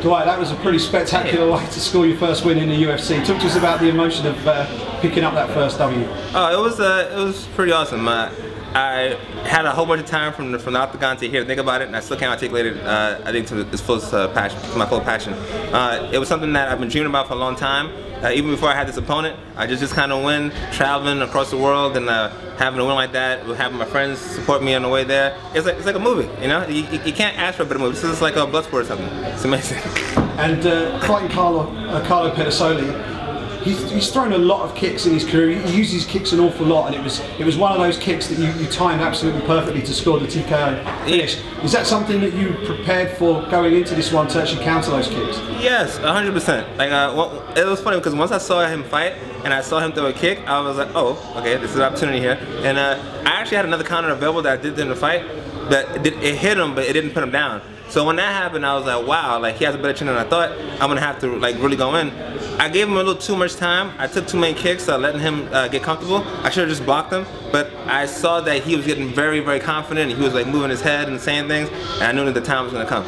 Dwight, that was a pretty spectacular way to score your first win in the UFC. Talk to us about the emotion of picking up that first W. Oh, it was pretty awesome. I had a whole bunch of time from the octagon to here to think about it, and I still can't articulate it. I think to its fullest passion, to my full passion. It was something that I've been dreaming about for a long time. Even before I had this opponent, I just kind of win, traveling across the world, and having a win like that, having my friends support me on the way there. It's like a movie, you know. You can't ask for a better movie. This is like a blood sport or something. It's amazing. And fighting Carlo Pedersoli. He's thrown a lot of kicks in his career. He uses kicks an awful lot, and it was one of those kicks that you timed absolutely perfectly to score the TKO finish. Is that something that you prepared for going into this one to actually counter those kicks? Yes, 100%. Like it was funny because once I saw him fight and I saw him throw a kick, I was like, oh, okay, this is an opportunity here. And I actually had another counter available that I did in the fight, but it hit him, but it didn't put him down. So when that happened, I was like, wow, like he has a better chin than I thought. I'm gonna have to like really go in. I gave him a little too much time. I took too many kicks, letting him get comfortable. I should have just blocked him, but I saw that he was getting very, very confident. He was like moving his head and saying things, and I knew that the time was gonna come.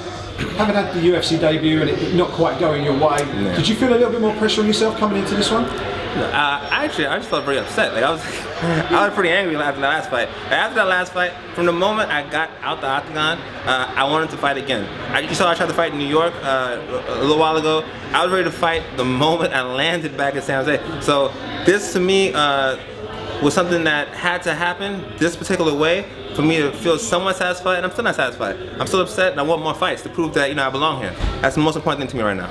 Having had the UFC debut and it not quite going your way, did you feel a little bit more pressure on yourself coming into this one? I just felt very upset. Like I was pretty angry after that last fight. After that last fight, from the moment I got out the octagon, I wanted to fight again. You saw I tried to fight in New York a little while ago. I was ready to fight the moment I landed back in San Jose. So this to me was something that had to happen this particular way for me to feel somewhat satisfied, and I'm still not satisfied. I'm still upset, and I want more fights to prove that I belong here. That's the most important thing to me right now.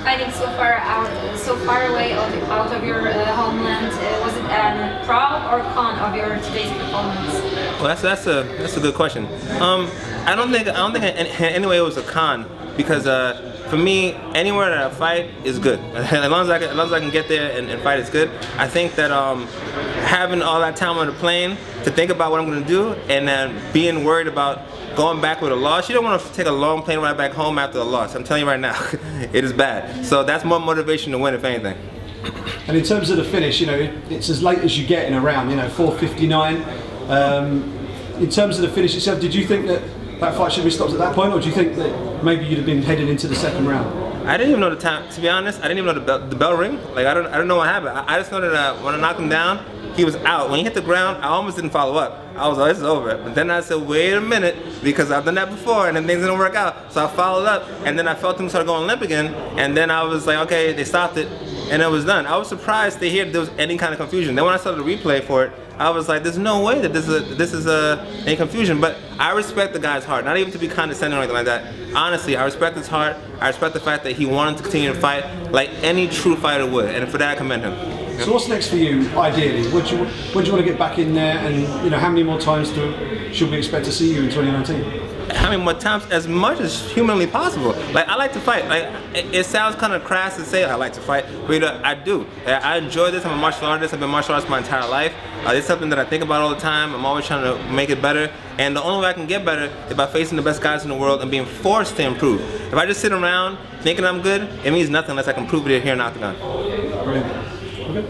Fighting so far away out of your homeland, was it pro or con of your today's performance? Well, that's a good question. I don't think in any way it was a con, because for me, anywhere that I fight is good. As long as I can get there and fight, it's good. I think that having all that time on the plane to think about what I'm going to do, and then being worried about going back with a loss, you don't want to take a long plane ride back home after a loss. I'm telling you right now, it is bad. So that's more motivation to win, if anything. And in terms of the finish, it's as late as you get in a round, 4:59. In terms of the finish itself, did you think that fight should be stopped at that point, or do you think that maybe you'd have been headed into the second round? I didn't even know the time. To be honest, I didn't even know the bell ring. Like I don't know what happened. I just know that when I knocked him down, he was out. When he hit the ground, I almost didn't follow up. I was like, this is over. But then I said, wait a minute, because I've done that before and then things didn't work out. So I followed up, and then I felt him start going limp again, and then I was like, okay, they stopped it, and it was done. I was surprised to hear there was any kind of confusion. Then when I saw the replay for it, I was like, there's no way that this is any confusion. But I respect the guy's heart, not even to be condescending or anything like that. Honestly, I respect his heart. I respect the fact that he wanted to continue to fight like any true fighter would, and for that I commend him. So what's next for you, ideally? When do you want to get back in there, and how many more times should we expect to see you in 2019? How many more times? As much as humanly possible. Like, I like to fight. Like, it sounds kind of crass to say I like to fight, but I do. I enjoy this. I'm a martial artist. I've been martial artist my entire life. It's something that I think about all the time. I'm always trying to make it better, and the only way I can get better is by facing the best guys in the world and being forced to improve. If I just sit around thinking I'm good, it means nothing unless I can prove it here in Octagon. Brilliant. Okay.